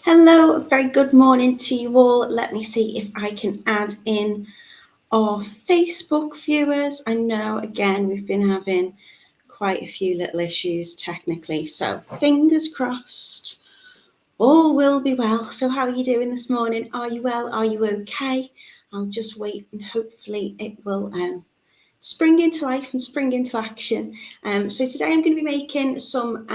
Hello, a very good morning to you all. Let me see if I can add in our Facebook viewers. I know, again, we've been having quite a few little issues technically, so fingers crossed, all will be well. So how are you doing this morning? Are you well? Are you okay? I'll just wait and hopefully it will spring into life and spring into action. So today I'm going to be making some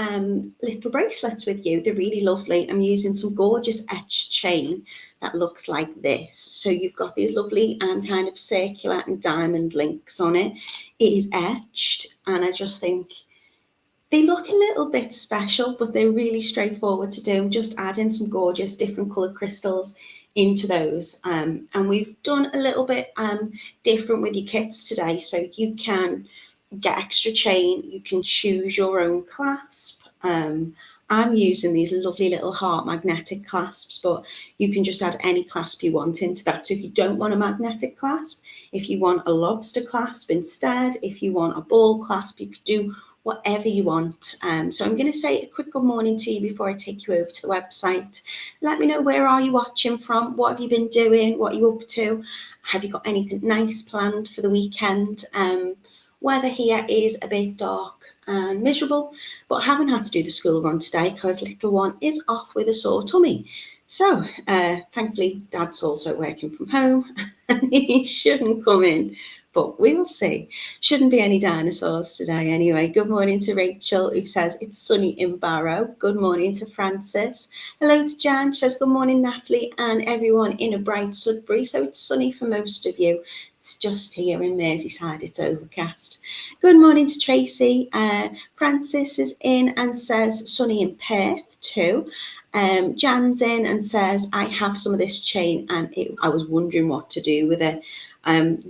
little bracelets with you. They're really lovely. I'm using some gorgeous Etch chain that looks like this. So you've got these lovely kind of circular and diamond links on it. It is etched, and I just think they look a little bit special, but they're really straightforward to do. Just adding some gorgeous different colour crystals into those. And we've done a little bit different with your kits today. So you can get extra chain, you can choose your own clasp. I'm using these lovely little heart magnetic clasps, but you can just add any clasp you want into that. So if you don't want a magnetic clasp, if you want a lobster clasp instead, if you want a ball clasp, you could do whatever you want. So I'm going to say a quick good morning to you before I take you over to the website. Let me know, where are you watching from? What have you been doing? What are you up to? Have you got anything nice planned for the weekend? Weather here is a bit dark and miserable, but I haven't had to do the school run today because little one is off with a sore tummy. So thankfully Dad's also working from home and he shouldn't come in, but we'll see. Shouldn't be any dinosaurs today anyway. Good morning to Rachel, who says it's sunny in Barrow. Good morning to Francis. Hello to Jan, she says good morning Natalie and everyone in a bright Sudbury. So it's sunny for most of you. It's just here in Merseyside, it's overcast. Good morning to Tracy. Francis is in and says sunny in Perth too. Jan's in and says, I have some of this chain and I was wondering what to do with it.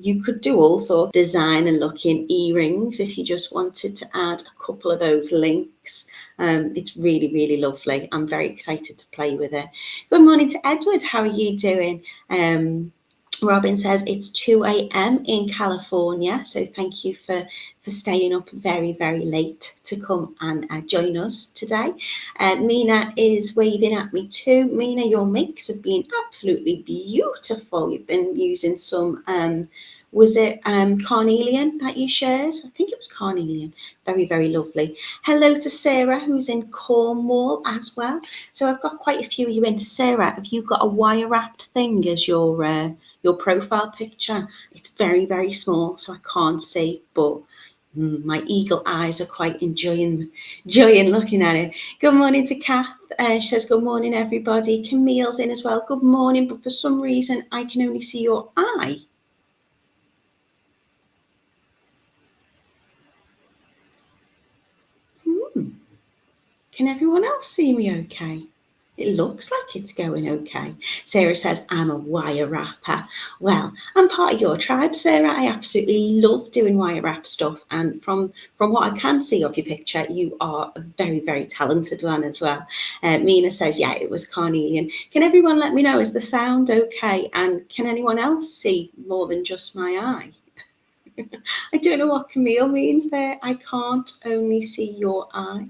You could do all sorts of design and looking earrings if you just wanted to add a couple of those links. It's really, really lovely. I'm very excited to play with it. Good morning to Edward. How are you doing? Robin says it's 2 a.m. in California, so thank you for staying up very, very late to come and join us today. Mina is waving at me too. Mina, your makes have been absolutely beautiful. You've been using some, was it carnelian that you shared? I think it was carnelian. Very, very lovely. Hello to Sarah, who's in Cornwall as well. So I've got quite a few of you in. Sarah, have you got a wire wrapped thing as your profile picture? It's very, very small, so I can't see, but my eagle eyes are quite enjoying looking at it. Good morning to Kath. She says, good morning, everybody. Camille's in as well. Good morning, but for some reason, I can only see your eye. Can everyone else see me okay? It looks like it's going okay. Sarah says, I'm a wire wrapper. Well, I'm part of your tribe, Sarah. I absolutely love doing wire wrap stuff. And from what I can see of your picture, you are a very, very talented one as well. Mina says, yeah, it was carnelian. Can everyone let me know, is the sound okay? And can anyone else see more than just my eye? I don't know what Camille means there. I can't only see your eye.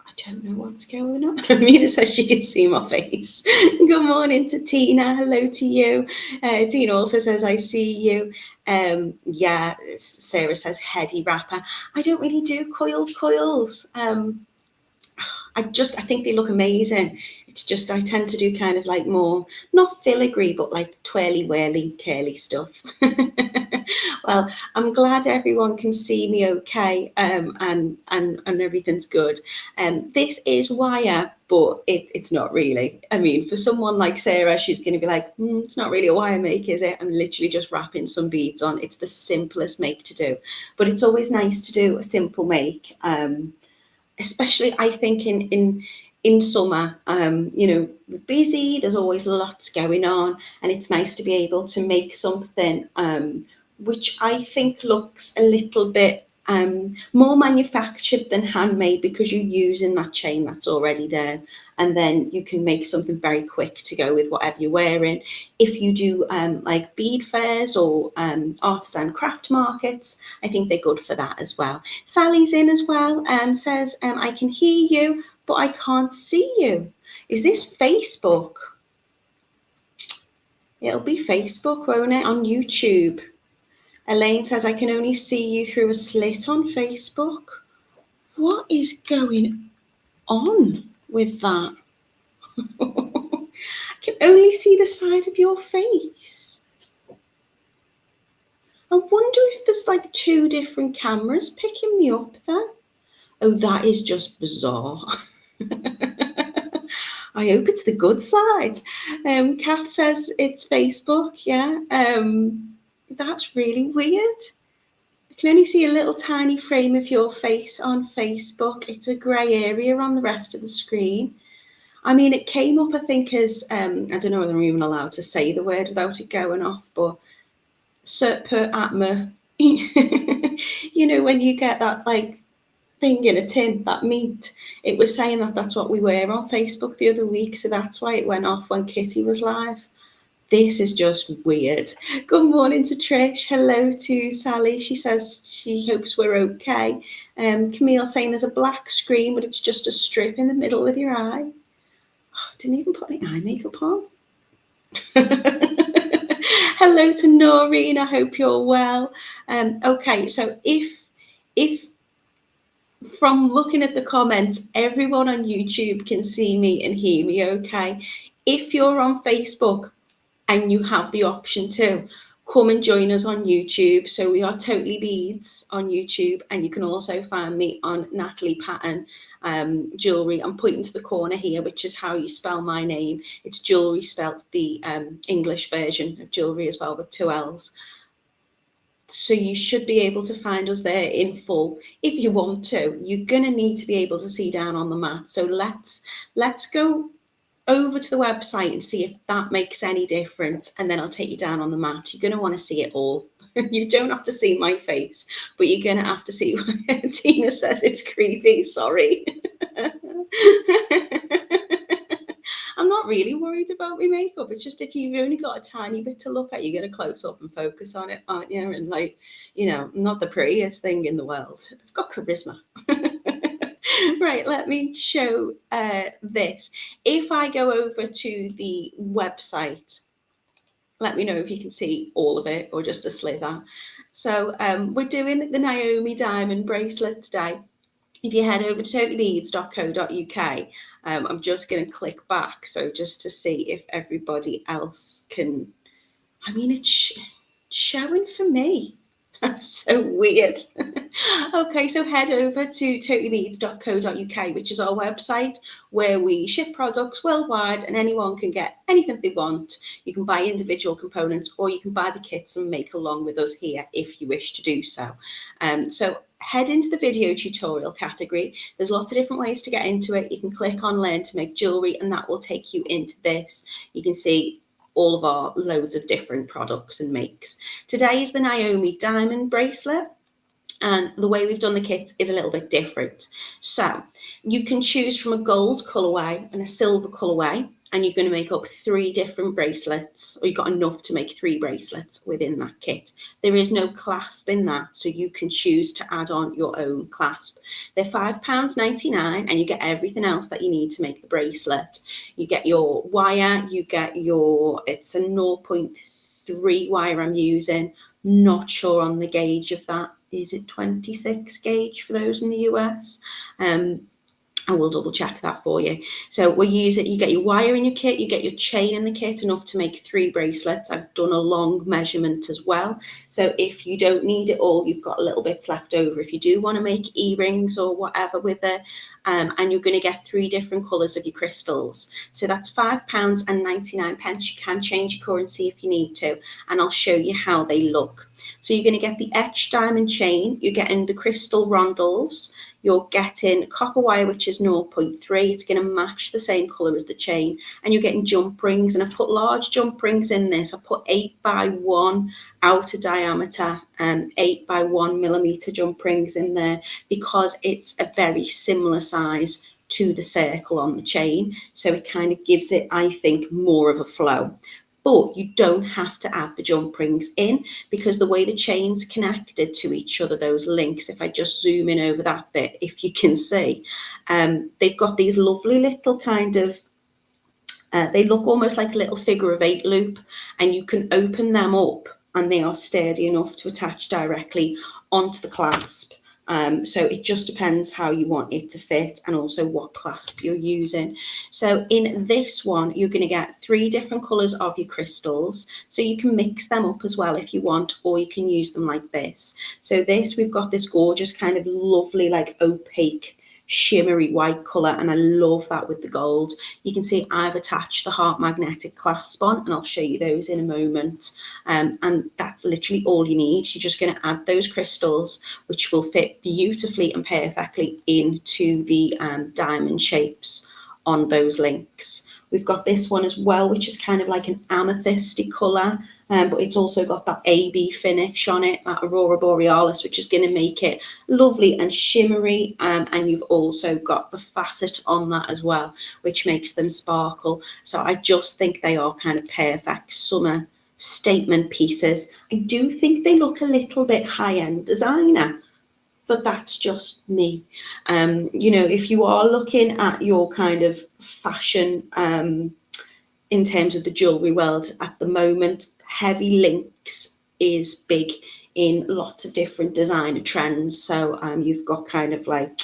I don't know what's going on. Mina says she can see my face. Good morning to Tina. Hello to you. Tina also says, I see you. Yeah, Sarah says, heady wrapper. I don't really do coiled coils. I think they look amazing. It's just I tend to do kind of like more, not filigree, but like twirly, whirly, curly stuff. Well, I'm glad everyone can see me okay, and everything's good. This is wire, but it's not really. I mean, for someone like Sarah, she's going to be like, it's not really a wire make, is it? I'm literally just wrapping some beads on. It's the simplest make to do, but it's always nice to do a simple make. Especially I think in summer, we're busy, there's always lots going on, and it's nice to be able to make something which I think looks a little bit more manufactured than handmade, because you're using that chain that's already there, and then you can make something very quick to go with whatever you're wearing. If you do like bead fairs or artisan craft markets, I think they're good for that as well. Sally's in as well, says, I can hear you, but I can't see you. Is this Facebook? It'll be Facebook, won't it? On YouTube. Elaine says, I can only see you through a slit on Facebook. What is going on with that? I can only see the side of your face. I wonder if there's like 2 different cameras picking me up there. Oh, that is just bizarre. I hope it's the good side. Kath says it's Facebook, yeah. That's really weird. I can only see a little tiny frame of your face on Facebook. It's a grey area on the rest of the screen. I mean, it came up, I think, as, I don't know whether I'm even allowed to say the word without it going off, but super atma. You know, when you get that, like, thing in a tin, that meat, it was saying that that's what we were on Facebook the other week, so that's why it went off when Kitty was live. This is just weird. Good morning to Trish. Hello to Sally. She says she hopes we're okay. Camille saying there's a black screen, but it's just a strip in the middle of your eye. Oh, I didn't even put any eye makeup on. Hello to Noreen. I hope you're well. Okay, so if from looking at the comments, everyone on YouTube can see me and hear me okay. If you're on Facebook and you have the option to, come and join us on YouTube. So we are Totally Beads on YouTube, and you can also find me on Natalie Patton Jewelry. I'm pointing to the corner here, which is how you spell my name. It's jewelry spelled the English version of jewelry as well, with 2 L's. So you should be able to find us there in full if you want to. You're going to need to be able to see down on the mat. So let's go over to the website and see if that makes any difference, and then I'll take you down on the mat. You're going to want to see it all. You don't have to see my face, but you're going to have to see. Tina says it's creepy. Sorry. I'm not really worried about my makeup. It's just if you've only got a tiny bit to look at, you're going to close up and focus on it, aren't you? And like, you know, I'm not the prettiest thing in the world. I've got charisma. Right, let me show this. If I go over to the website, let me know if you can see all of it or just a slither. So we're doing the Naomi diamond bracelet today. If you head over to totallybeads.co.uk, I'm just going to click back, so just to see if everybody else can. I mean, it's showing for me. That's so weird. Okay, so head over to totallybeads.co.uk, which is our website where we ship products worldwide and anyone can get anything they want. You can buy individual components or you can buy the kits and make along with us here if you wish to do so. So head into the video tutorial category. There's lots of different ways to get into it. You can click on Learn to Make Jewelry and that will take you into this. You can see all of our loads of different products and makes. Today is the Naomi diamond bracelet, and the way we've done the kits is a little bit different. So you can choose from a gold colourway and a silver colourway, and you're going to make up 3 different bracelets, or you've got enough to make 3 bracelets within that kit. There is no clasp in that, so you can choose to add on your own clasp. They're £5.99, and you get everything else that you need to make the bracelet. You get your wire, you get your, it's a 0.3 wire I'm using, not sure on the gauge of that. Is it 26 gauge for those in the US? I will double check that for you. So we'll use it. You get your wire in your kit, you get your chain in the kit, enough to make 3 bracelets. I've done a long measurement as well. So if you don't need it all, you've got little bits left over. If you do want to make earrings or whatever with it, and you're going to get 3 different colours of your crystals. So that's £5.99. You can change your currency if you need to, and I'll show you how they look. So you're going to get the Etch diamond chain, you're getting the crystal rondelles, you're getting copper wire, which is 0.3. It's going to match the same colour as the chain, and you're getting jump rings. And I put large jump rings in this. I put 8x1 outer diameter and 8x1 millimeter jump rings in there because it's a very similar size to the circle on the chain. So it kind of gives it, I think, more of a flow. but you don't have to add the jump rings in, because the way the chain's connected to each other, those links, if I just zoom in over that bit, if you can see, they've got these lovely little kind of, they look almost like a little figure of eight loop, and you can open them up and they are sturdy enough to attach directly onto the clasp. So it just depends how you want it to fit and also what clasp you're using. So in this one, you're going to get 3 different colours of your crystals. So you can mix them up as well if you want, or you can use them like this. So this, we've got this gorgeous kind of lovely, like opaque, shimmery white colour, and I love that with the gold. You can see I've attached the heart magnetic clasp on, and I'll show you those in a moment. And that's literally all you need. You're just going to add those crystals, which will fit beautifully and perfectly into the diamond shapes on those links. We've got this one as well, which is kind of like an amethysty colour, but it's also got that AB finish on it, that Aurora Borealis, which is going to make it lovely and shimmery. And you've also got the facet on that as well, which makes them sparkle. So I just think they are kind of perfect summer statement pieces. I do think they look a little bit high-end designer, but that's just me. You know, if you are looking at your kind of fashion in terms of the jewellery world at the moment, heavy links is big in lots of different designer trends. So you've got kind of like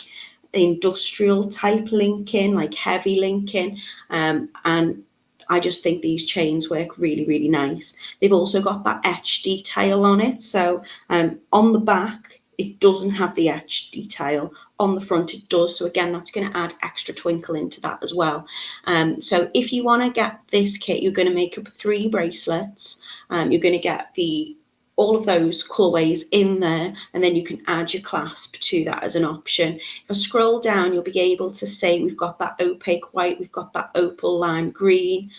industrial type linking, like heavy linking, and I just think these chains work really, really nice. They've also got that etch detail on it. So on the back, it doesn't have the etch detail. On the front, it does. So again, that's going to add extra twinkle into that as well. So if you want to get this kit, you're going to make up 3 bracelets. You're going to get all of those colorways in there, and then you can add your clasp to that as an option. If I scroll down, you'll be able to see we've got that opaque white, we've got that opal lime green,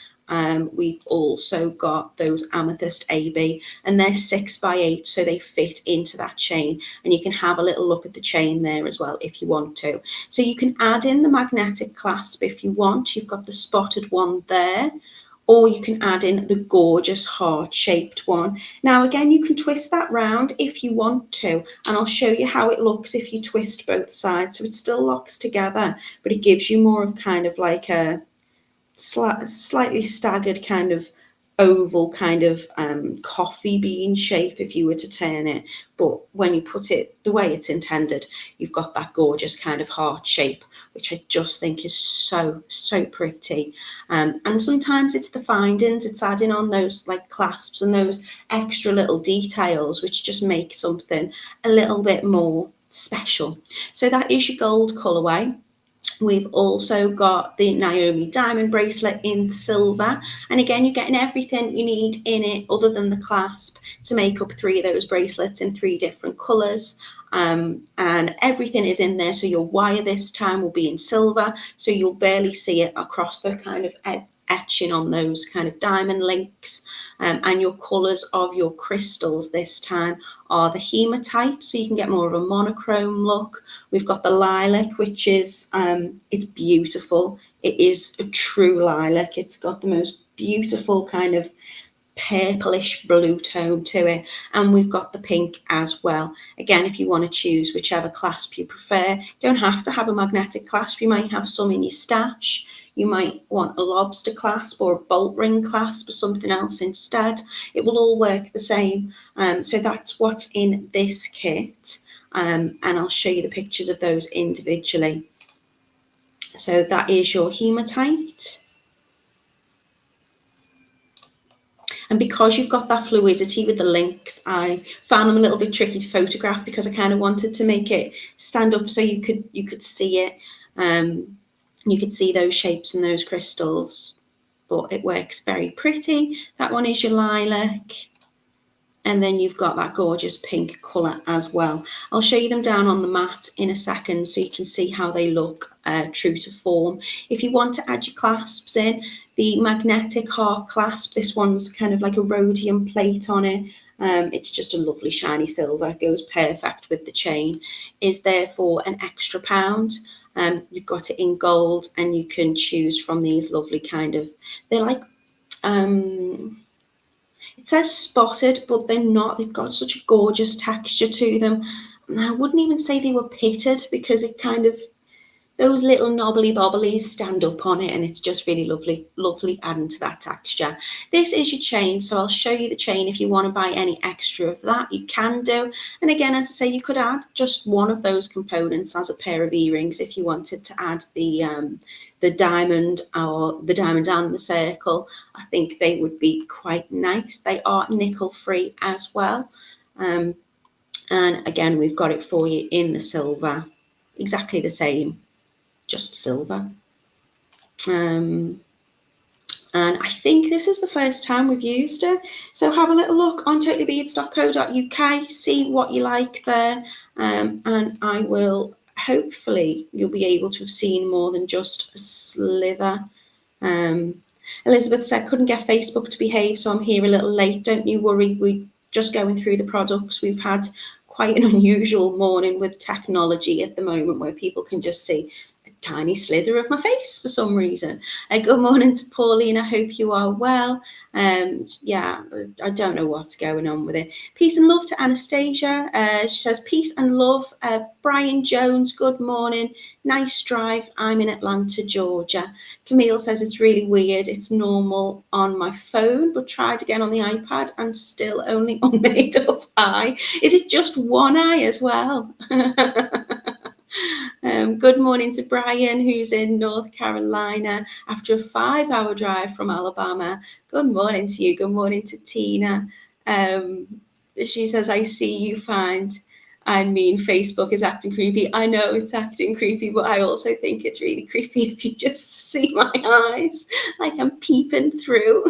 we've also got those amethyst AB, and they're 6x8, so they fit into that chain, and you can have a little look at the chain there as well if you want to. So you can add in the magnetic clasp if you want. You've got the spotted one there, or you can add in the gorgeous heart-shaped one. Now again, you can twist that round if you want to, and I'll show you how it looks if you twist both sides. So it still locks together, but it gives you more of kind of like a slightly staggered kind of oval kind of coffee bean shape if you were to turn it, but when you put it the way it's intended, you've got that gorgeous kind of heart shape, which I just think is so pretty. And sometimes it's the findings, it's adding on those like clasps and those extra little details which just make something a little bit more special. So that is your gold colorway. We've also got the Naomi diamond bracelet in silver, and again you're getting everything you need in it other than the clasp to make up 3 of those bracelets in 3 different colours, and everything is in there. So your wire this time will be in silver, so you'll barely see it across the kind of etching on those kind of diamond links, and your colours of your crystals this time are the hematite, so you can get more of a monochrome look. We've got the lilac, which is it's beautiful. It is a true lilac. It's got the most beautiful kind of purplish blue tone to it, and we've got the pink as well. Again, if you want to choose whichever clasp you prefer, you don't have to have a magnetic clasp. You might have some in your stash. You might want a lobster clasp or a bolt ring clasp or something else instead. It will all work the same. So that's what's in this kit, and I'll show you the pictures of those individually. So that is your hematite. And because you've got that fluidity with the links, I found them a little bit tricky to photograph because I kind of wanted to make it stand up so you could see it. You could see those shapes and those crystals, but it works very pretty. That one is your lilac. And then you've got that gorgeous pink colour as well. I'll show you them down on the mat in a second so you can see how they look true to form. If you want to add your clasps in, the magnetic heart clasp, this one's kind of like a rhodium plate on it. It's just a lovely shiny silver, it goes perfect with the chain, is there for an extra £1. You've got it in gold, and you can choose from these lovely kind of, they're like It says spotted, but they're not. They've got such a gorgeous texture to them. And I wouldn't even say they were pitted, because it kind of, those little knobbly bobblies stand up on it, and it's just really lovely adding to that texture. This is your chain, so I'll show you the chain. If you want to buy any extra of that, you can do. And again, as I say, you could add just one of those components as a pair of earrings if you wanted to add the diamond, or the diamond and the circle. I think they would be quite nice. They are nickel free as well. And again, we've got it for you in the silver, exactly the same, just silver. And I think this is the first time we've used it. So have a little look on totallybeads.co.uk, see what you like there. And I will, hopefully, you'll be able to have seen more than just a slither. Elizabeth said, couldn't get Facebook to behave, so I'm here a little late. Don't you worry, we're just going through the products. We've had quite an unusual morning with technology at the moment, where people can just see a tiny slither of my face for some reason. Good morning to Pauline, I hope you are well. Yeah, I don't know what's going on with it. Peace and love to Anastasia. She says, peace and love. Brian Jones, good morning. Nice drive. I'm in Atlanta, Georgia. Camille says, it's really weird. It's normal on my phone, but tried again on the iPad and still only unmade up eye. Is it just one eye as well? Good morning to Brian, who's in North Carolina after a 5-hour drive from Alabama. Good morning to you. Good morning to Tina. She says, I see you find, I mean, Facebook is acting creepy. I know it's acting creepy, but I also think it's really creepy if you just see my eyes, like I'm peeping through.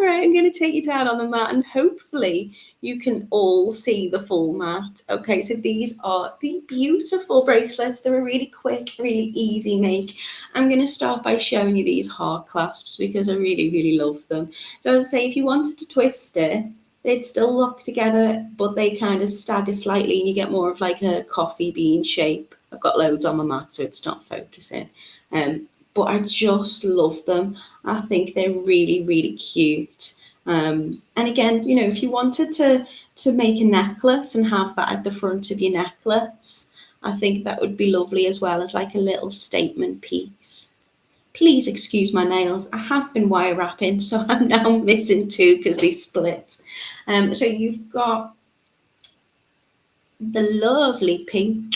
Right, I'm going to take you down on the mat, and hopefully you can all see the full mat. Okay, so these are the beautiful bracelets. They're a really quick, really easy make. I'm going to start by showing you these heart clasps, because I really love them. So as I say, if you wanted to twist it, they'd still look together, but they kind of stagger slightly, and you get more of like a coffee bean shape. I've got loads on my mat, so it's not focusing. But I just love them. I think they're really cute. And again, you know, if you wanted to make a necklace and have that at the front of your necklace, I think that would be lovely, as well as like a little statement piece. Please excuse my nails. I have been wire wrapping, so I'm now missing two because they split. So you've got the lovely pink.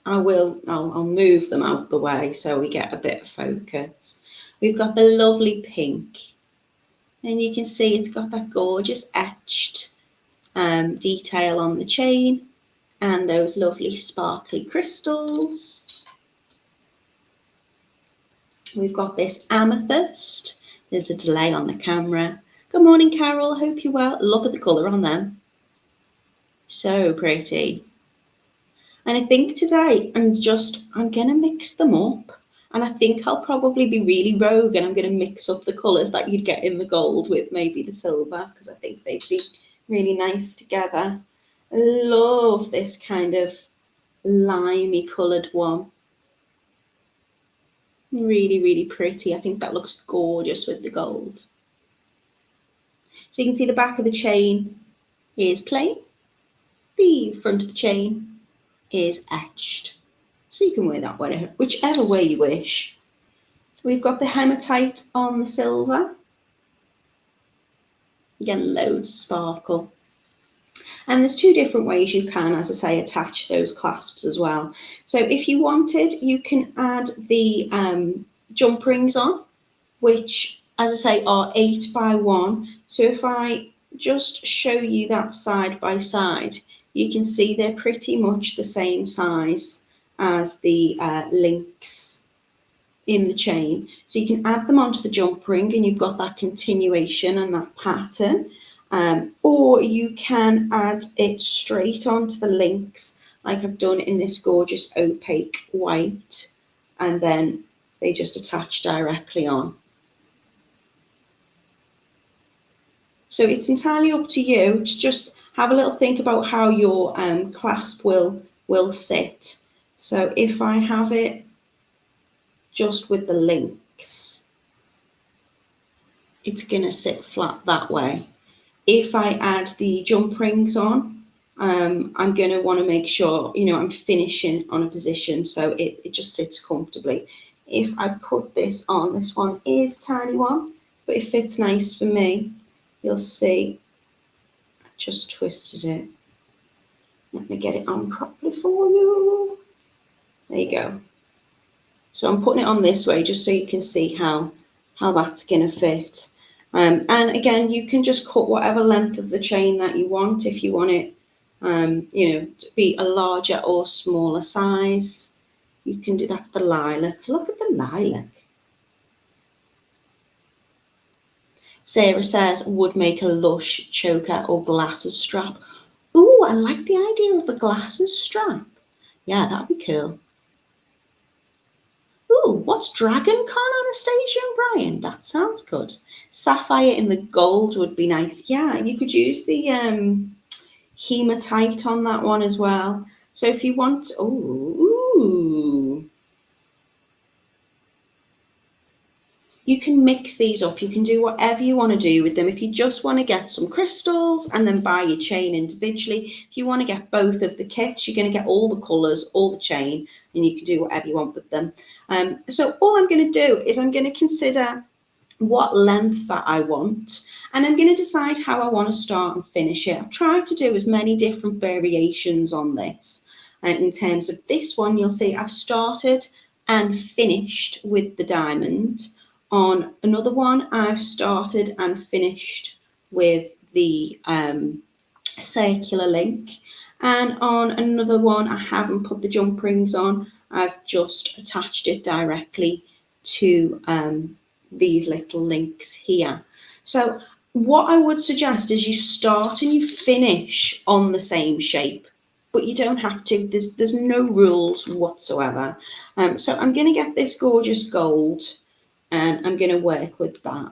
I'll move them out the way so we get a bit of focus. We've got the lovely pink, and you can see it's got that gorgeous etched detail on the chain, and those lovely sparkly crystals. We've got this amethyst. There's a delay on the camera. Good morning, Carol. Hope you're well. Look at the colour on them. So pretty. And I think today I'm going to mix them up. And I think I'll probably be really rogue, and I'm going to mix up the colours that you'd get in the gold with maybe the silver, because I think they'd be really nice together. I love this kind of limey coloured one. Really pretty. I think that looks gorgeous with the gold. So you can see the back of the chain is plain. The front of the chain is etched, so you can wear that whichever way you wish. We've got the hematite on the silver. Again, loads of sparkle. And there's two different ways you can, as I say, attach those clasps as well. So if you wanted, you can add the jump rings on, which, as I say, are 8x1. So if I just show you that side by side, you can see they're pretty much the same size as the links in the chain. So you can add them onto the jump ring, and you've got that continuation and that pattern. Or you can add it straight onto the links, like I've done in this gorgeous opaque white, and then they just attach directly on. So it's entirely up to you. Just have a little think about how your clasp will sit. So if I have it just with the links, it's going to sit flat that way. If I add the jump rings on, I'm going to want to make sure, I'm finishing on a position so it just sits comfortably. If I put this on, this one is a tiny one, but it fits nice for me. You'll see, I just twisted it. Let me get it on properly for you. There you go. So I'm putting it on this way just so you can see how that's going to fit. And again, you can just cut whatever length of the chain that you want. If you want it, to be a larger or smaller size, you can do. That's the lilac. Look at the lilac. Sarah says, would make a lush choker or glasses strap. Ooh, I like the idea of the glasses strap. Yeah, that'd be cool. Ooh, what's Dragon Con, Anastasia and Brian? That sounds good. Sapphire in the gold would be nice. Yeah, you could use the hematite on that one as well. So if you want, ooh, you can mix these up. You can do whatever you want to do with them. If you just want to get some crystals and then buy your chain individually, if you want to get both of the kits, you're going to get all the colours, all the chain, and you can do whatever you want with them. So all I'm going to do is I'm going to consider what length that I want, and I'm going to decide how I want to start and finish it. I've tried to do as many different variations on this. In terms of this one, you'll see I've started and finished with the diamond. On another one, I've started and finished with the circular link. And on another one, I haven't put the jump rings on. I've just attached it directly to these little links here. So what I would suggest is you start and you finish on the same shape, but you don't have to. There's no rules whatsoever. So I'm going to get this gorgeous gold, and I'm going to work with that.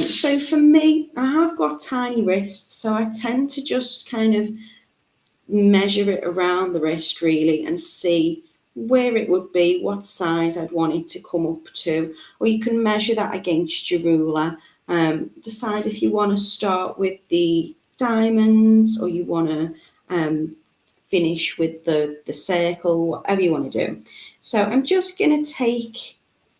So for me, I have got tiny wrists, so I tend to just kind of measure it around the wrist really and see where it would be, what size I'd want it to come up to, or you can measure that against your ruler. Decide if you want to start with the diamonds or you want to finish with the circle, whatever you want to do. So I'm just going to take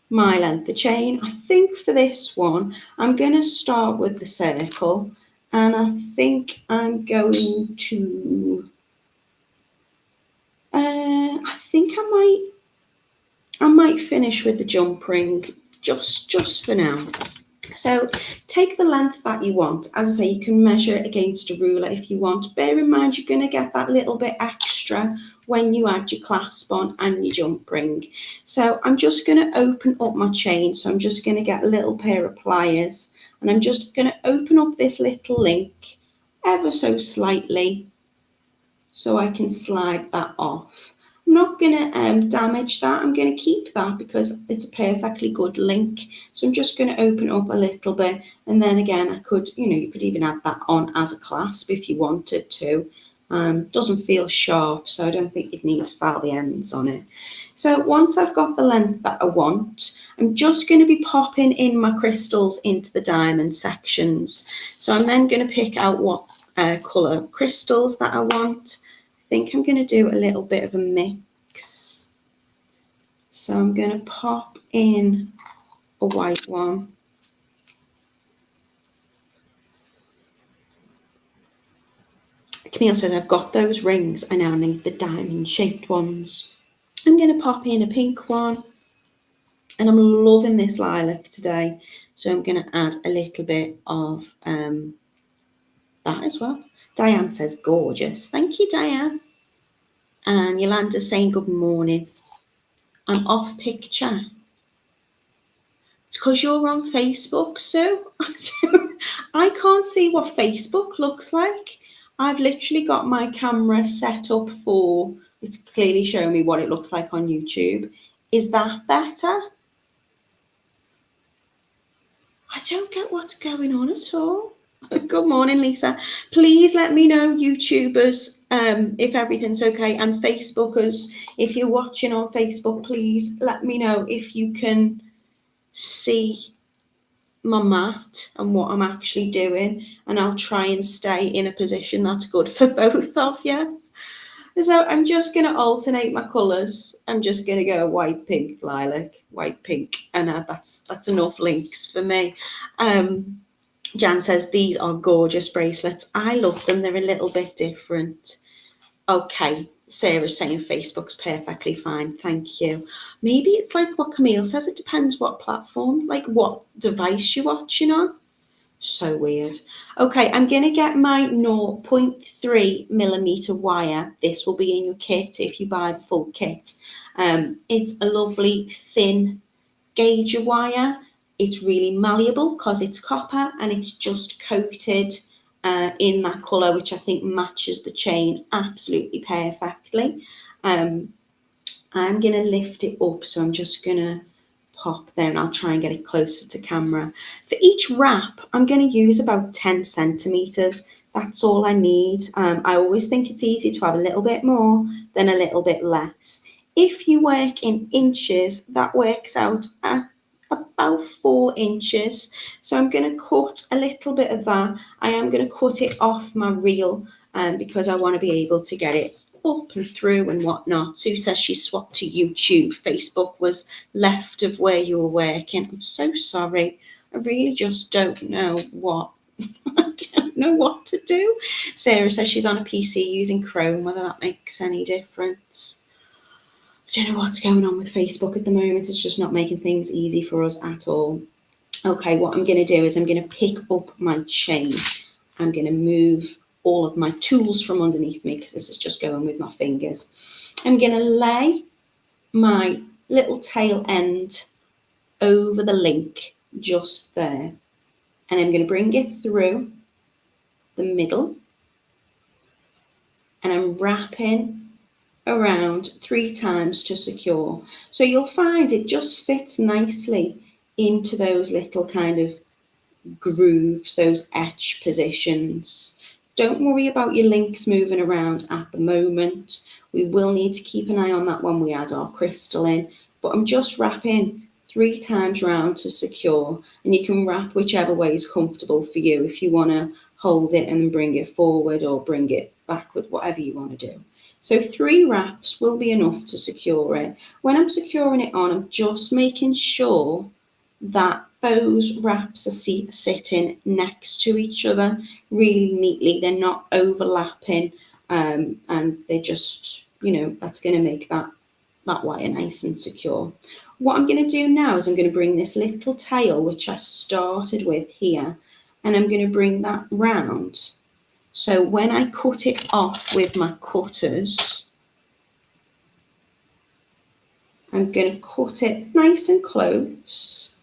my length of chain. I think for this one, I'm going to start with the circle, and I think I'm going to, I think I might finish with the jump ring just for now. So take the length that you want. As I say, you can measure it against a ruler if you want. Bear in mind, you're going to get that little bit extra when you add your clasp on and your jump ring. So I'm just going to open up my chain. So I'm just going to get a little pair of pliers, and I'm just going to open up this little link ever so slightly so I can slide that off. I'm not going to damage that. I'm going to keep that because it's a perfectly good link. So I'm just going to open up a little bit, and then again I could, you could even add that on as a clasp if you wanted to. Doesn't feel sharp, so I don't think you'd need to file the ends on it. So once I've got the length that I want, I'm just going to be popping in my crystals into the diamond sections. So I'm then going to pick out what colour crystals that I want. I think I'm going to do a little bit of a mix. So I'm going to pop in a white one. Camille says, I've got those rings. I now need the diamond shaped ones. I'm going to pop in a pink one. And I'm loving this lilac today. So I'm going to add a little bit of that as well. Diane says, gorgeous. Thank you, Diane. And Yolanda's saying, good morning. I'm off picture. It's because you're on Facebook, Sue. I can't see what Facebook looks like. I've literally got my camera set up for, it's clearly showing me what it looks like on YouTube. Is that better? I don't get what's going on at all. Good morning, Lisa. Please let me know, YouTubers, if everything's okay, and Facebookers, if you're watching on Facebook, please let me know if you can see my mat and what I'm actually doing, and I'll try and stay in a position that's good for both of you. So I'm just going to alternate my colours. I'm just going to go white, pink, lilac, white, pink, and that's enough links for me. Jan says these are gorgeous bracelets. I love them. They're a little bit different. Okay, Sarah's saying Facebook's perfectly fine. Thank you. Maybe it's like what Camille says. It depends what platform, like what device you're watching on. So weird. Okay, I'm going to get my 0.3 millimeter wire. This will be in your kit if you buy the full kit. It's a lovely thin gauge wire. It's really malleable because it's copper, and it's just coated in that colour, which I think matches the chain absolutely perfectly. I'm going to lift it up, so I'm just going to pop there, and I'll try and get it closer to camera. For each wrap, I'm going to use about 10 centimetres. That's all I need. I always think it's easy to have a little bit more than a little bit less. If you work in inches, that works out at about 4 inches. So I'm going to cut a little bit of that. I am going to cut it off my reel because I want to be able to get it up and through and whatnot. Sue says she swapped to YouTube. Facebook was left of where you were working. I'm so sorry. I really just don't know what. I don't know what to do. Sarah says she's on a PC using Chrome, whether that makes any difference. I don't know what's going on with Facebook at the moment. It's just not making things easy for us at all. Okay, what I'm going to do is I'm going to pick up my chain. I'm going to move all of my tools from underneath me because this is just going with my fingers. I'm going to lay my little tail end over the link just there. And I'm going to bring it through the middle. And I'm wrapping around 3 times to secure. So you'll find it just fits nicely into those little kind of grooves, those etch positions. Don't worry about your links moving around at the moment. We will need to keep an eye on that when we add our crystal in, but I'm just wrapping 3 times round to secure, and you can wrap whichever way is comfortable for you. If you want to hold it and bring it forward or bring it backward, whatever you want to do. So 3 wraps will be enough to secure it. When I'm securing it on, I'm just making sure that those wraps are sitting next to each other really neatly. They're not overlapping, and they just, that's going to make that wire nice and secure. What I'm going to do now is I'm going to bring this little tail, which I started with here, and I'm going to bring that round. So when I cut it off with my cutters, I'm going to cut it nice and close.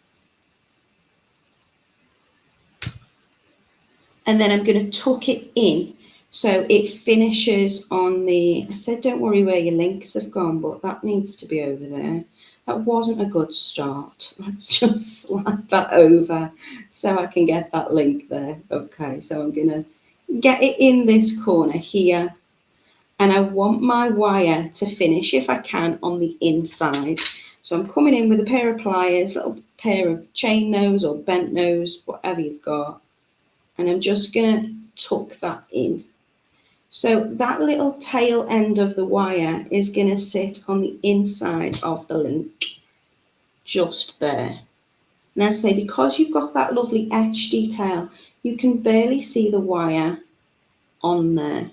And then I'm going to tuck it in so it finishes on the, I said don't worry where your links have gone, but that needs to be over there. That wasn't a good start. Let's just slide that over so I can get that link there. Okay, so I'm going to get it in this corner here. And I want my wire to finish, if I can, on the inside. So I'm coming in with a pair of pliers, little pair of chain nose or bent nose, whatever you've got. And I'm just going to tuck that in. So that little tail end of the wire is going to sit on the inside of the link, just there. And as I say, because you've got that lovely etch detail, you can barely see the wire on there.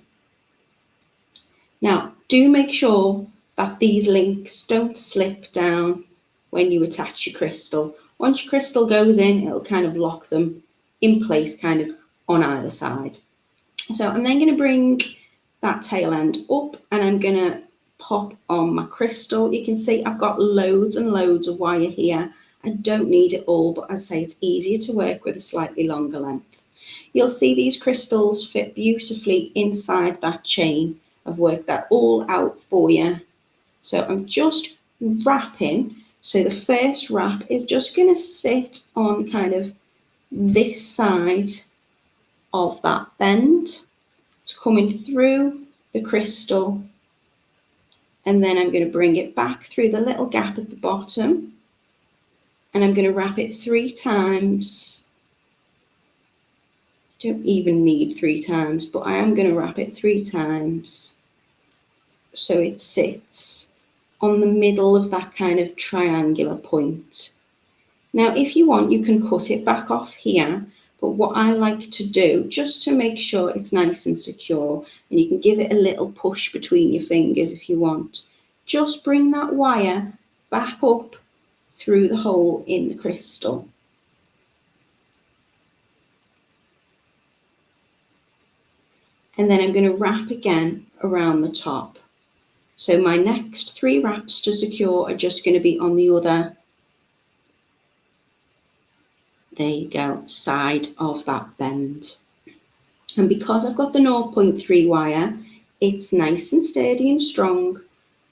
Now, do make sure that these links don't slip down when you attach your crystal. Once your crystal goes in, it'll kind of lock them in place kind of on either side. So I'm then going to bring that tail end up and I'm going to pop on my crystal. You can see I've got loads and loads of wire here. I don't need it all, but as I say, it's easier to work with a slightly longer length. You'll see these crystals fit beautifully inside that chain. I've worked that all out for you. So I'm just wrapping. So the first wrap is just going to sit on kind of this side of that bend. It's coming through the crystal, and then I'm going to bring it back through the little gap at the bottom, and I'm going to wrap it 3 times. Don't even need 3 times, but I am going to wrap it 3 times so it sits on the middle of that kind of triangular point. Now, if you want, you can cut it back off here, but what I like to do, just to make sure it's nice and secure, and you can give it a little push between your fingers if you want, just bring that wire back up through the hole in the crystal. And then I'm going to wrap again around the top. So my next 3 wraps to secure are just going to be on the other, there you go, side of that bend. And because I've got the 0.3 wire, it's nice and sturdy and strong,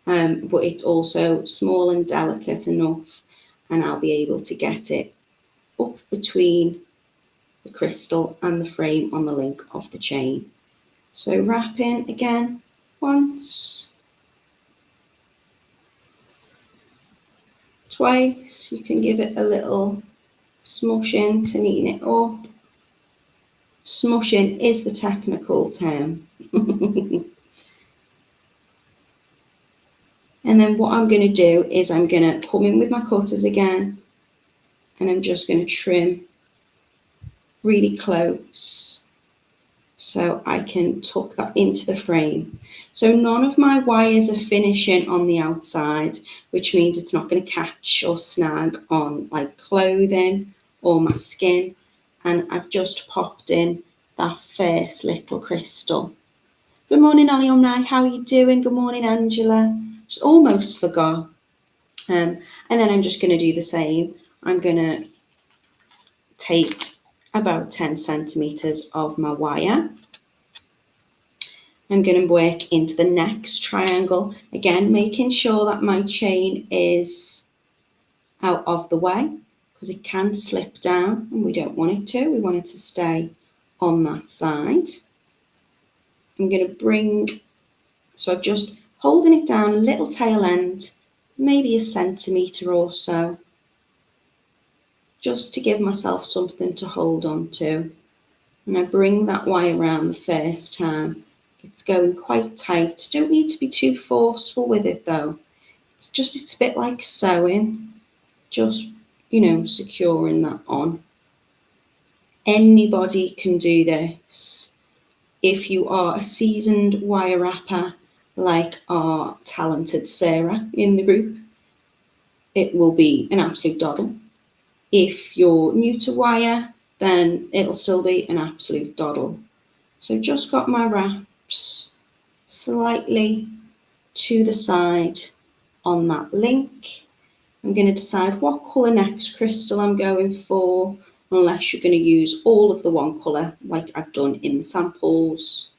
but it's also small and delicate enough, and I'll be able to get it up between the crystal and the frame on the link of the chain. So wrap in again once, twice. You can give it a little smushing to neaten it up. Smushing is the technical term. And then what I'm going to do is I'm going to come in with my cutters again, and I'm just going to trim really close so I can tuck that into the frame. So none of my wires are finishing on the outside, which means it's not going to catch or snag on like clothing or my skin. And I've just popped in that first little crystal. Good morning, alumni. How are you doing? Good morning, Angela. Just almost forgot. And then I'm just going to do the same. I'm going to take about 10 centimeters of my wire. I'm going to work into the next triangle, again making sure that my chain is out of the way, because it can slip down and we don't want it to. We want it to stay on that side. I'm going to bring, so I'm just holding it down a little tail end, maybe a centimetre or so, just to give myself something to hold on to. And I bring that wire around the first time. It's going quite tight. Don't need to be too forceful with it though. It's a bit like sewing, just, securing that on. Anybody can do this. If you are a seasoned wire wrapper, like our talented Sarah in the group, it will be an absolute doddle. If you're new to wire, then it'll still be an absolute doddle. So just got my wraps slightly to the side on that link. I'm going to decide what colour next crystal I'm going for, unless you're going to use all of the one colour like I've done in the samples.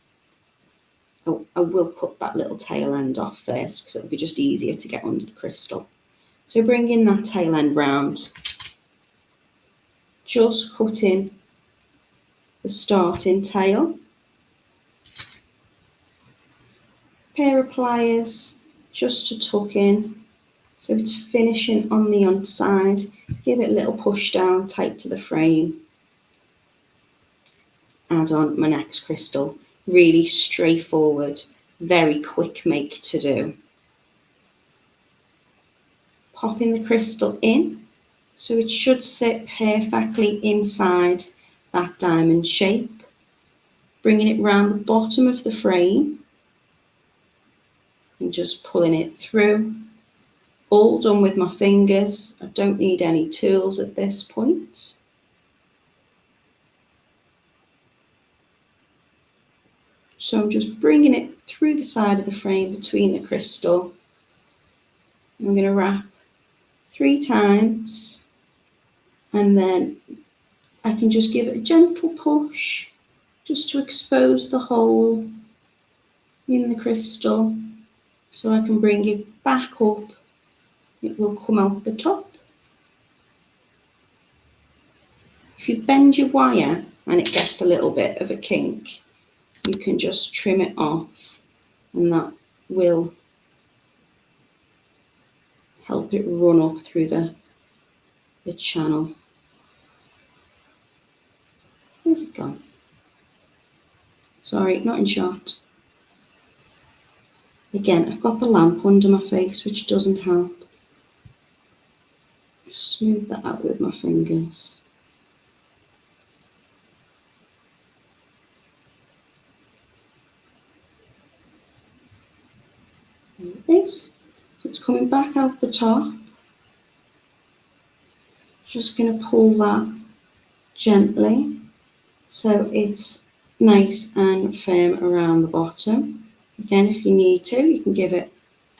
Oh, I will cut that little tail end off first because it'll be just easier to get under the crystal. So bringing that tail end round, just cutting the starting tail. Pair of pliers just to tuck in so it's finishing on the underside. Give it a little push down tight to the frame. Add on my next crystal. Really straightforward, very quick make to do. Popping the crystal in so it should sit perfectly inside that diamond shape. Bringing it round the bottom of the frame and just pulling it through. All done with my fingers. I don't need any tools at this point. So I'm just bringing it through the side of the frame between the crystal. I'm going to wrap 3 times, and then I can just give it a gentle push just to expose the hole in the crystal so I can bring it back up. It will come out the top. If you bend your wire and it gets a little bit of a kink, you can just trim it off, and that will help it run up through the the channel. Where's it gone? Sorry, not in shot. Again, I've got the lamp under my face, which doesn't help. Just smooth that out with my fingers. There it is. So it's coming back out the top. Just going to pull that gently so it's nice and firm around the bottom. Again, if you need to, you can give it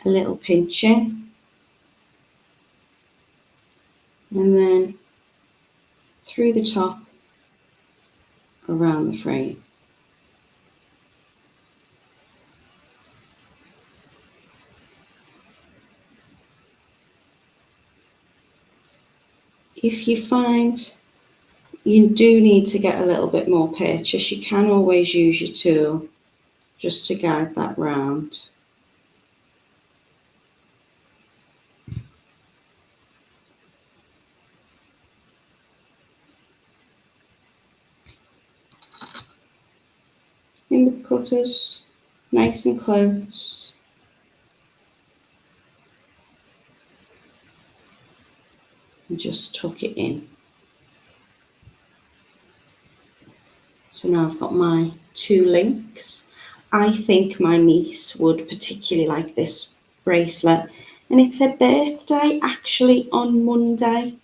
a little pinch in. And then through the top around the frame. If you find you do need to get a little bit more purchase, you can always use your tool just to guide that round. In with the cutters, nice and close. And just tuck it in. So now I've got my 2 links. I think my niece would particularly like this bracelet, and it's her birthday actually on Monday,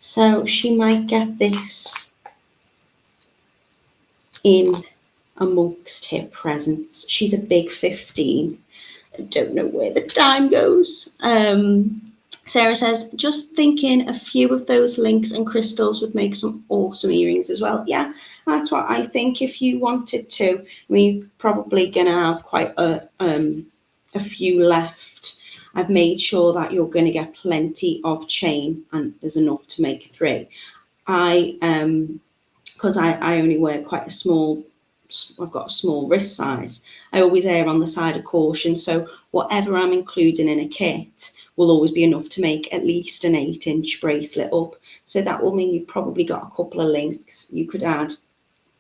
so she might get this in amongst her presents. She's a big 15. I don't know where the time goes. Sarah says, just thinking a few of those links and crystals would make some awesome earrings as well. Yeah, that's what I think. If you wanted to, I mean, you're probably going to have quite a few left. I've made sure that you're going to get plenty of chain, and there's enough to make 3. Because I only wear quite a small, I've got a small wrist size, I always err on the side of caution. So whatever I'm including in a kit will always be enough to make at least an 8-inch bracelet up. So that will mean you've probably got a couple of links. You could add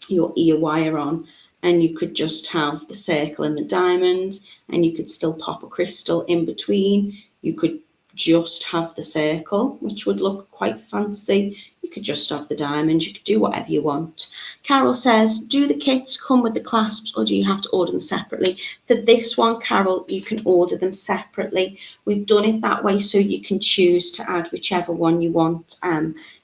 your ear wire on, and you could just have the circle and the diamond, and you could still pop a crystal in between. You could just have the circle, which would look quite fancy. You could just have the diamonds. You could do whatever you want. Carol says, do the kits come with the clasps, or do you have to order them separately? For this one, Carol, you can order them separately. We've done it that way so you can choose to add whichever one you want.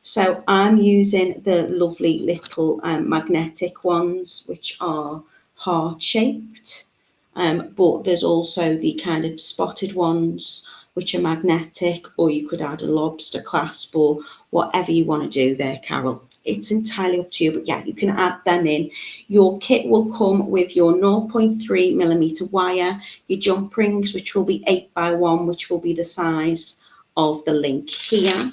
So I'm using the lovely little magnetic ones, which are heart-shaped. But there's also the kind of spotted ones, which are magnetic, or you could add a lobster clasp, or whatever you want to do there, Carol. It's entirely up to you, but yeah, you can add them in. Your kit will come with your 0.3mm wire, your jump rings, which will be 8x1, which will be the size of the link here.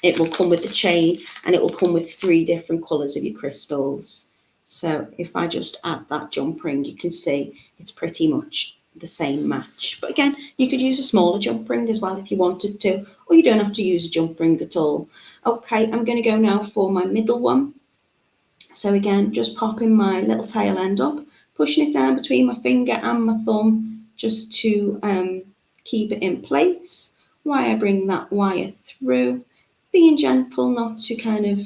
It will come with the chain, and it will come with 3 different colours of your crystals. So if I just add that jump ring, you can see it's pretty much the same match. But again, you could use a smaller jump ring as well if you wanted to, or you don't have to use a jump ring at all. Okay, I'm going to go now for my middle one. So again, just popping my little tail end up, pushing it down between my finger and my thumb just to keep it in place while I bring that wire through, being gentle not to kind of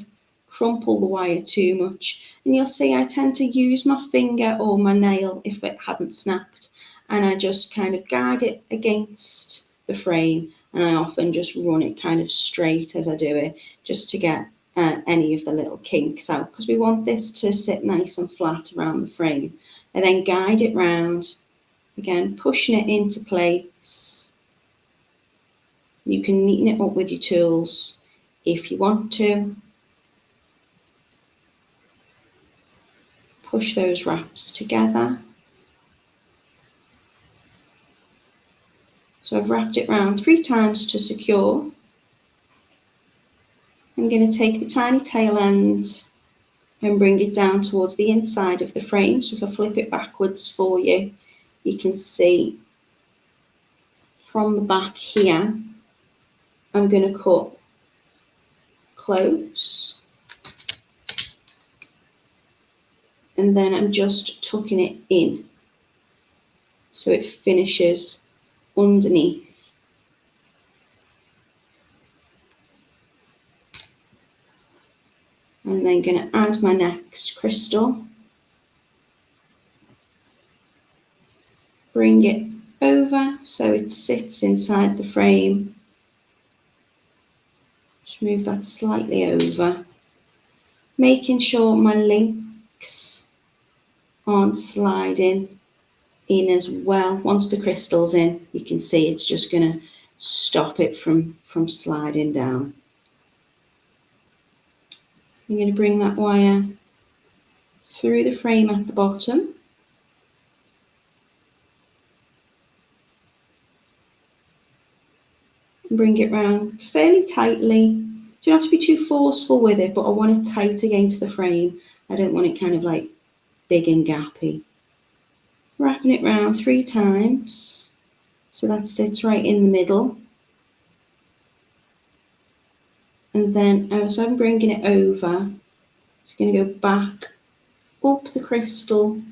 crumple the wire too much. And you'll see I tend to use my finger or my nail if it hadn't snapped, and I just kind of guide it against the frame, and I often just run it kind of straight as I do it, just to get any of the little kinks out, because we want this to sit nice and flat around the frame. I then guide it round, again pushing it into place. You can neaten it up with your tools if you want to. Push those wraps together. So I've wrapped it round 3 times to secure. I'm going to take the tiny tail end and bring it down towards the inside of the frame. So if I flip it backwards for you, you can see from the back here, I'm going to cut close. And then I'm just tucking it in so it finishes underneath. I'm then going to add my next crystal. Bring it over so it sits inside the frame. Just move that slightly over. Making sure my links aren't sliding in as well. Once the crystal's in, you can see it's just going to stop it from sliding down. I'm going to bring that wire through the frame at the bottom. And bring it round fairly tightly. You don't have to be too forceful with it, but I want it tight against the frame. I don't want it kind of like big and gappy. Wrapping it round 3 times so that sits right in the middle. And then as I'm bringing it over, it's going to go back up the crystal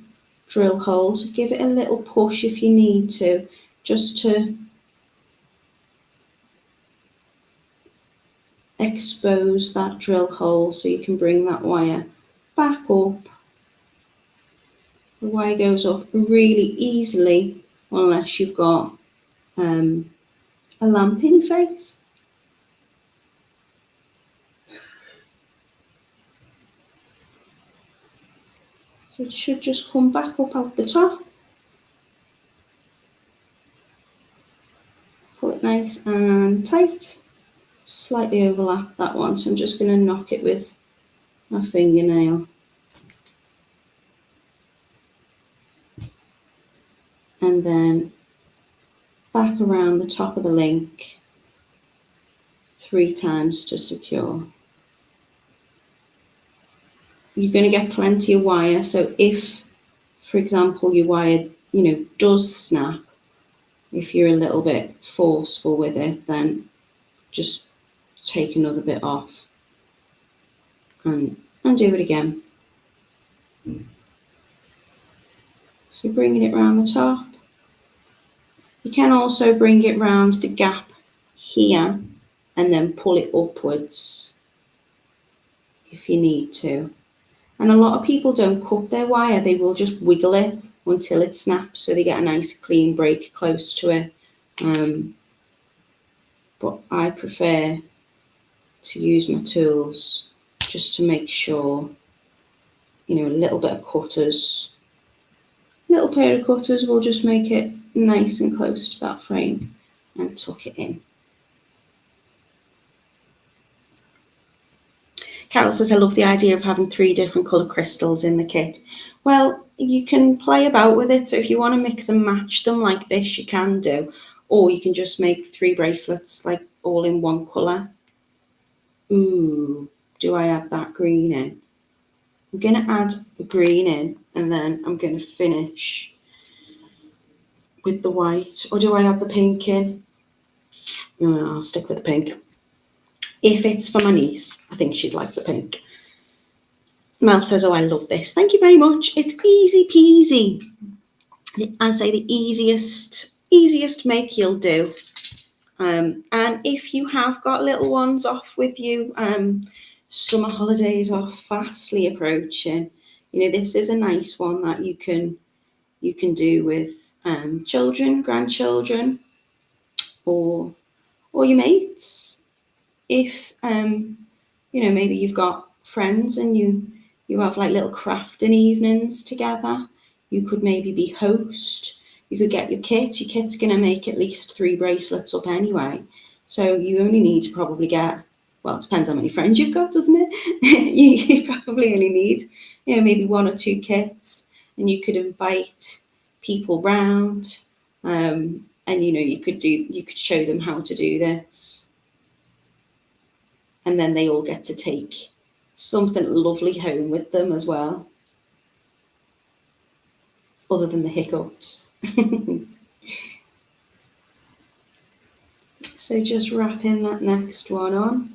drill hole. So give it a little push if you need to, just to expose that drill hole so you can bring that wire back up. The wire goes up really easily unless you've got a lamp in your face. So it should just come back up out the top. Pull it nice and tight. Slightly overlap that one, so I'm just going to knock it with my fingernail. And then back around the top of the link 3 times to secure. You're going to get plenty of wire, so if, for example, your wire, does snap, if you're a little bit forceful with it, then just take another bit off and do it again. So bringing it around the top. You can also bring it round the gap here and then pull it upwards if you need to. And a lot of people don't cut their wire, they will just wiggle it until it snaps so they get a nice clean break close to it. But I prefer to use my tools just to make sure, a little bit of cutters, little pair of cutters will just make it nice and close to that frame and tuck it in. Carol says, I love the idea of having 3 different colour crystals in the kit. Well, you can play about with it. So if you want to mix and match them like this, you can do. Or you can just make 3 bracelets like all in one colour. Ooh, do I add that green in? I'm going to add the green in and then I'm going to finish with the white. Or do I add the pink in? No, I'll stick with the pink. If it's for my niece, I think she'd like the pink. Mel says, oh, I love this. Thank you very much. It's easy peasy. I say the easiest make you'll do. And if you have got little ones off with you, summer holidays are fastly approaching. This is a nice one that you can do with children, grandchildren, or your mates. If maybe you've got friends and you have like little crafting evenings together, you could maybe be host. You could get your kit. Your kit's going to make at least 3 bracelets up anyway. So you only need to probably get, well, it depends how many friends you've got, doesn't it? you probably only need, maybe 1 or 2 kits, and you could invite people round, and you could show them how to do this. And then they all get to take something lovely home with them as well, other than the hiccups. So just wrapping that next one on.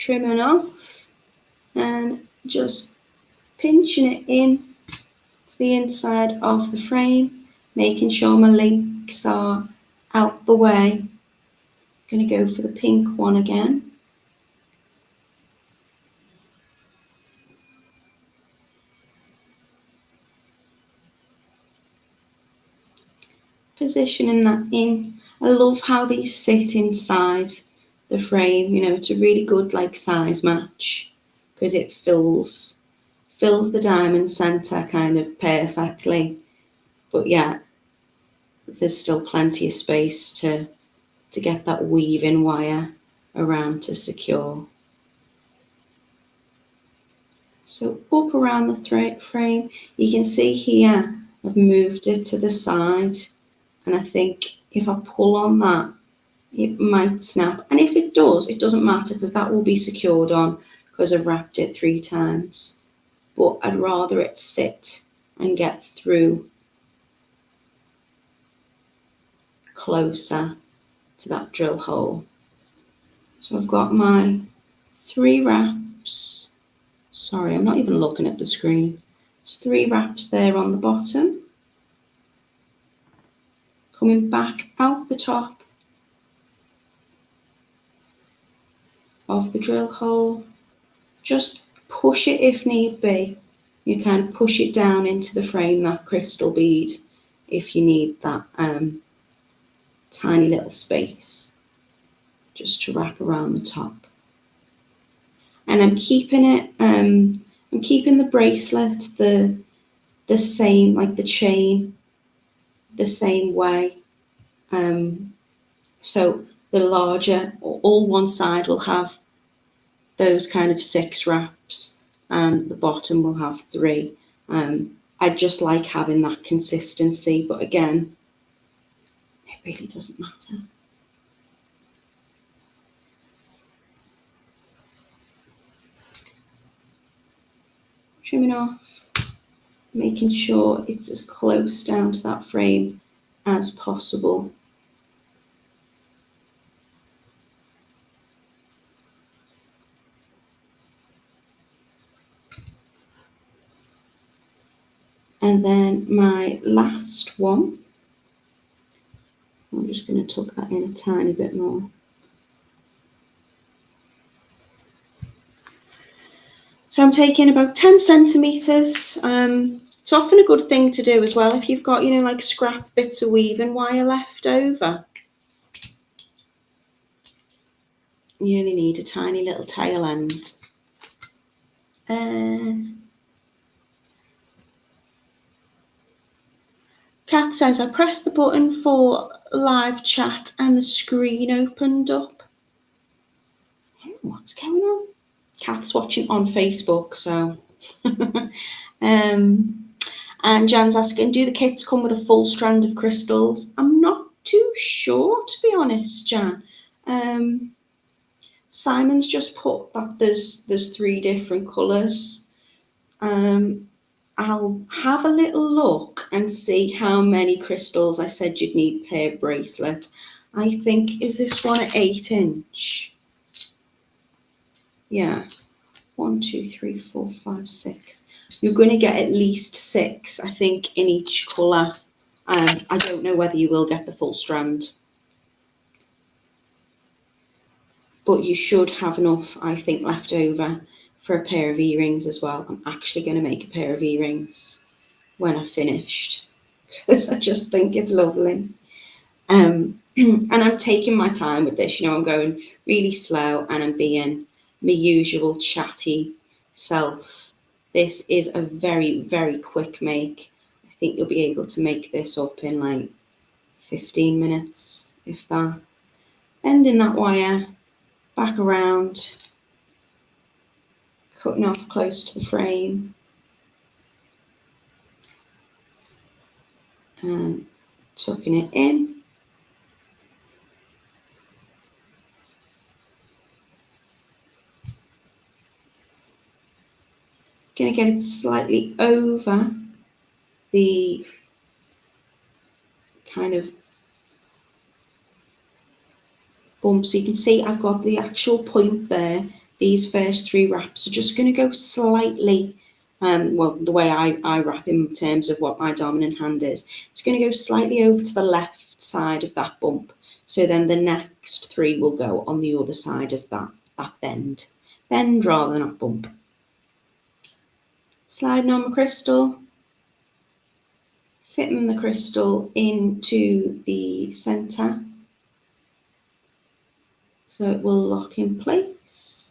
trimming off and just pinching it in to the inside of the frame, making sure my links are out the way. I'm going to go for the pink one again. Positioning that in. I love how these sit inside the frame. You know, it's a really good like size match because it fills the diamond center kind of perfectly. But yeah, there's still plenty of space to get that weaving wire around to secure. So up around the frame, you can see here I've moved it to the side, and I think if I pull on that, it might snap. And if it does, it doesn't matter because that will be secured on because I've wrapped it 3 times. But I'd rather it sit and get through closer to that drill hole. So I've got my 3 wraps. Sorry, I'm not even looking at the screen. There's 3 wraps there on the bottom. Coming back out the top of the drill hole. Just push it if need be. You can push it down into the frame, that crystal bead, if you need that tiny little space just to wrap around the top. And I'm keeping it, I'm keeping the bracelet the same, like the chain, the same way. So the larger, all one side will have those kind of 6 wraps, and the bottom will have 3. I just like having that consistency, but again, it really doesn't matter. Trimming off, making sure it's as close down to that frame as possible. And then my last one, I'm just going to tuck that in a tiny bit more. So I'm taking about 10 centimetres. It's often a good thing to do as well if you've got, you know, like scrap bits of weaving wire left over. You only need a tiny little tail end. Kath says, I pressed the button for live chat and the screen opened up. What's going on? Kath's watching on Facebook, so. And Jan's asking, do the kits come with a full strand of crystals? I'm not too sure, to be honest, Jan. Simon's just put that there's 3 different colours. I'll have a little look and see how many crystals I said you'd need per bracelet. I think, is this one an 8-inch? Yeah. 1, 2, 3, 4, 5, 6. You're going to get at least 6, I think, in each colour. I don't know whether you will get the full strand. But you should have enough, I think, left over for a pair of earrings as well. I'm actually going to make a pair of earrings when I've finished because I just think it's lovely. And I'm taking my time with this, you know, I'm going really slow and I'm being my usual chatty self. This is a very, very quick make. I think you'll be able to make this up in like 15 minutes, if that. Ending that wire, back around, cutting off close to the frame, and tucking it in. Going to get it slightly over the kind of bump, so you can see I've got the actual point there, these first 3 wraps are just going to go slightly, well, the way I wrap in terms of what my dominant hand is, it's going to go slightly over to the left side of that bump. So then the next 3 will go on the other side of that bend. Bend rather than a bump. Sliding on my crystal, fitting the crystal into the centre so it will lock in place.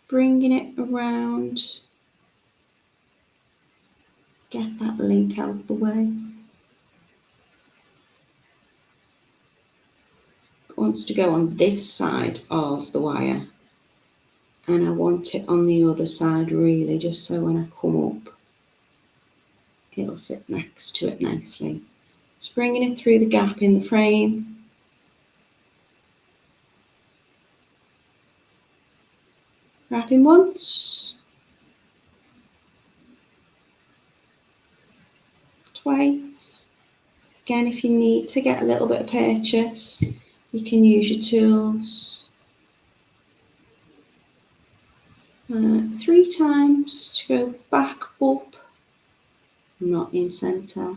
Bringing it around, get that link out of the way. It wants to go on this side of the wire, and I want it on the other side really, just so when I come up it'll sit next to it nicely. Just bringing it through the gap in the frame. Wrapping once, twice. Again, if you need to get a little bit of purchase, you can use your tools. 3 times to go back up, not in centre.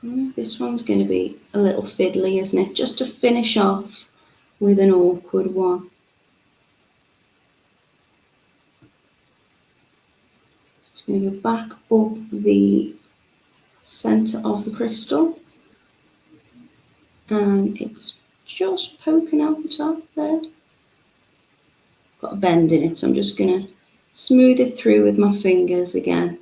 This one's going to be a little fiddly, isn't it? Just to finish off with an awkward one. Just going to go back up the centre of the crystal, and it's just poking out the top there. Got a bend in it, so I'm just going to smooth it through with my fingers again.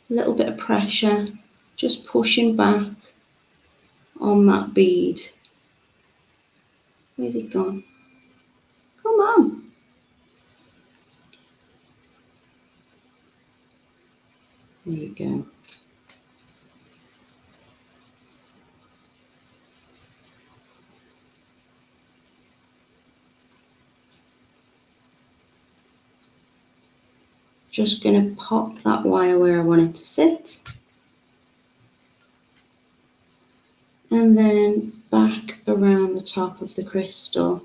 A little bit of pressure, just pushing back on that bead. Where's it gone? Come on. There you go. Just going to pop that wire where I want it to sit. And then back around the top of the crystal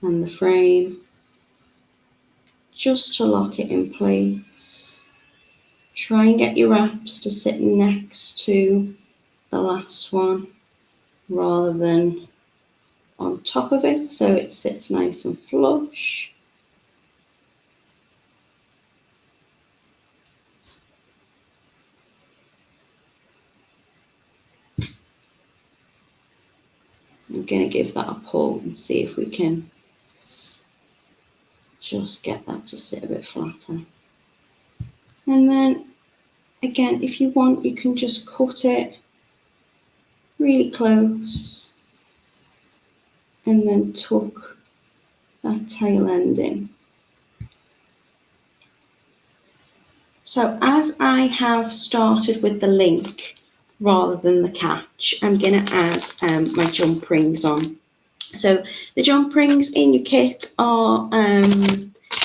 and the frame, just to lock it in place. Try and get your wraps to sit next to the last one rather than on top of it, so it sits nice and flush. I'm going to give that a pull and see if we can just get that to sit a bit flatter. And then again, if you want, you can just cut it really close and then tuck that tail end in. So as I have started with the link rather than the catch, I'm going to add my jump rings on. So the jump rings in your kit are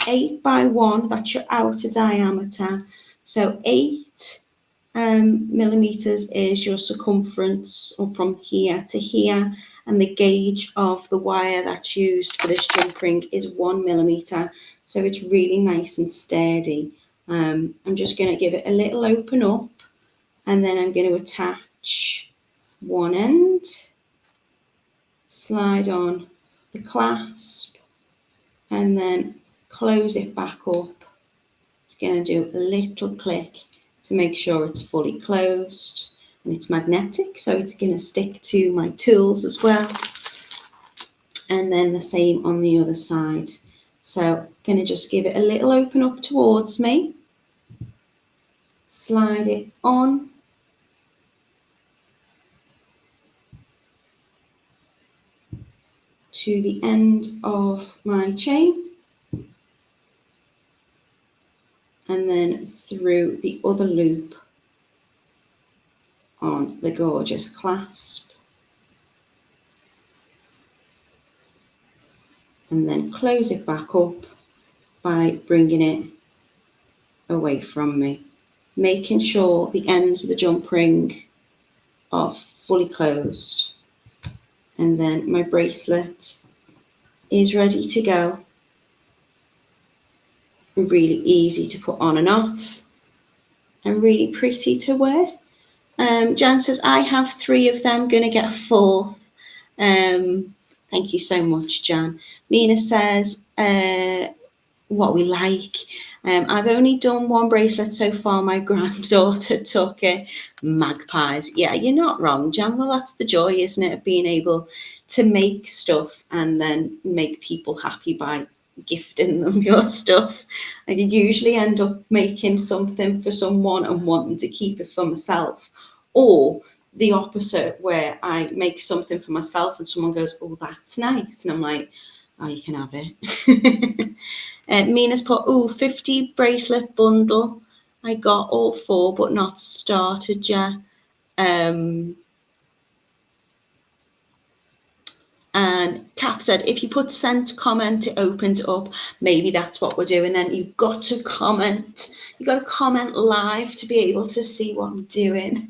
8 by 1, that's your outer diameter. So 8 millimeters is your circumference, or from here to here, and the gauge of the wire that's used for this jump ring is 1 millimeter. So it's really nice and sturdy. I'm just going to give it a little open up, and then I'm going to attach one end, slide on the clasp, and then close it back up. It's going to do a little click to make sure it's fully closed, and it's magnetic, so it's going to stick to my tools as well. And then the same on the other side. So I'm going to just give it a little open up towards me, slide it on, to the end of my chain, and then through the other loop on the gorgeous clasp, and then close it back up by bringing it away from me, making sure the ends of the jump ring are fully closed. And then my bracelet is ready to go. Really easy to put on and off, and really pretty to wear. Jan says, I have 3 of them, going to get a 4th. Thank you so much, Jan. Mina says, what we like. I've only done 1 bracelet so far. My granddaughter took it. Magpies. Yeah, you're not wrong, Jan. Well, that's the joy, isn't it, of being able to make stuff and then make people happy by gifting them your stuff. I usually end up making something for someone and wanting to keep it for myself, or the opposite, where I make something for myself and someone goes, oh, that's nice, and I'm like, oh, you can have it. Mina's put, 50 bracelet bundle. I got all 4 but not started yet. And Kath said, if you put sent comment, it opens up. Maybe that's what we're doing then. You've got to comment. You've got to comment live to be able to see what I'm doing.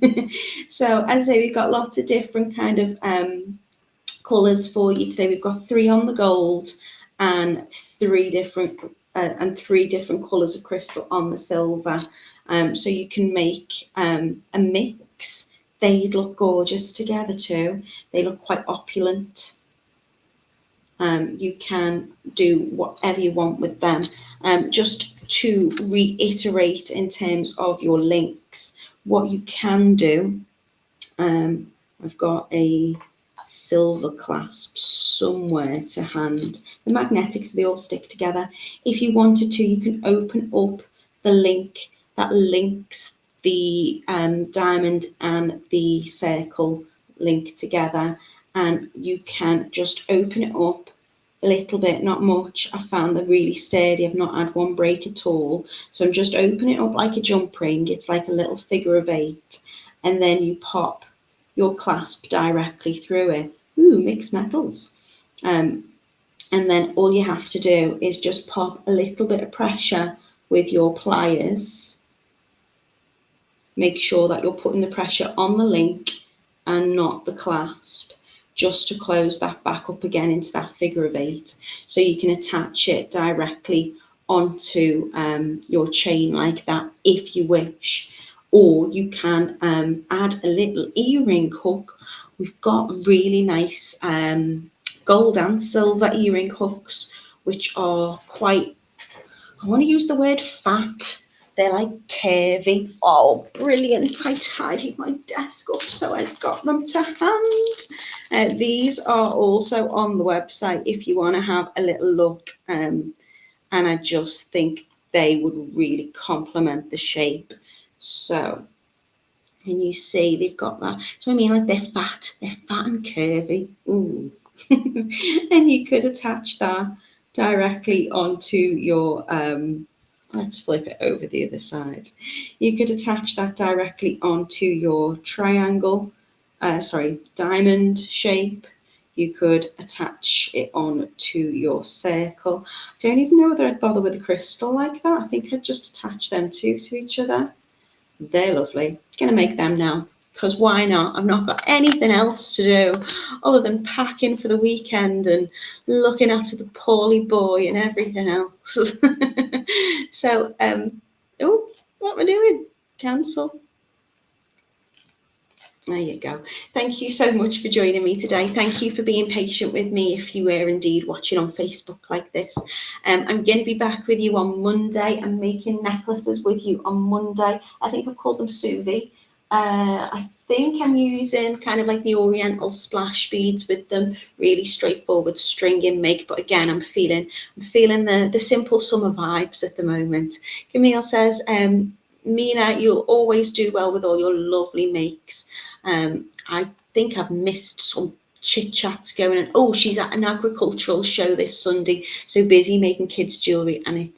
So as I say, we've got lots of different kind of colours for you today. We've got 3 on the gold and 3 different colours of crystal on the silver. So you can make a mix. They look gorgeous together too. They look quite opulent. You can do whatever you want with them. Just to reiterate in terms of your links, what you can do, I've got a silver clasp somewhere to hand. The magnetics, they all stick together. If you wanted to, you can open up the link that links the diamond and the circle link together, and you can just open it up a little bit, not much. I found they're really sturdy. I've not had one break at all. So I'm just opening it up like a jump ring. It's like a little figure of 8, and then you pop your clasp directly through it. Mixed metals. And then all you have to do is just pop a little bit of pressure with your pliers. Make sure that you're putting the pressure on the link and not the clasp, just to close that back up again into that figure of 8. So you can attach it directly onto your chain like that if you wish. Or you can add a little earring hook. We've got really nice gold and silver earring hooks, which are quite, I want to use the word fat. They're like curvy. Oh, brilliant. I tidied my desk up so I've got them to hand. These are also on the website if you want to have a little look. And I just think they would really complement the shape. So, and you see they've got that. So I mean, like they're fat and curvy. Ooh. And you could attach that directly onto your, let's flip it over the other side. You could attach that directly onto your diamond shape. You could attach it on to your circle. I don't even know whether I'd bother with a crystal like that. I think I'd just attach them two to each other. They're lovely. Gonna make them now, because why not? I've not got anything else to do other than packing for the weekend and looking after the poorly boy and everything else. So, what am I doing? Cancel. There you go. Thank you so much for joining me today. Thank you for being patient with me if you were indeed watching on Facebook like this. I'm going to be back with you on Monday. I'm making necklaces with you on Monday. I think I've called them Suvi. I think I'm using kind of like the Oriental splash beads with them. Really straightforward stringing make. But again, I'm feeling the simple summer vibes at the moment. Camille says, Mina, you'll always do well with all your lovely makes. I think I've missed some chit chats going on. Oh, she's at an agricultural show this Sunday, so busy making kids jewellery, and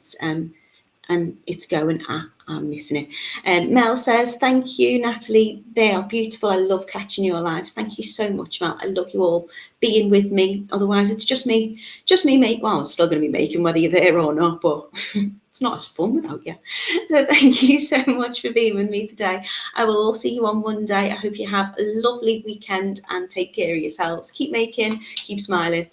it's going I'm missing it. Mel says, thank you, Natalie. They are beautiful. I love catching your lives. Thank you so much, Mel. I love you all being with me. Otherwise, it's just me well, I'm still going to be making whether you're there or not, but it's not as fun without you. So thank you so much for being with me today. I will all see you on Monday. I hope you have a lovely weekend and take care of yourselves. Keep making, keep smiling.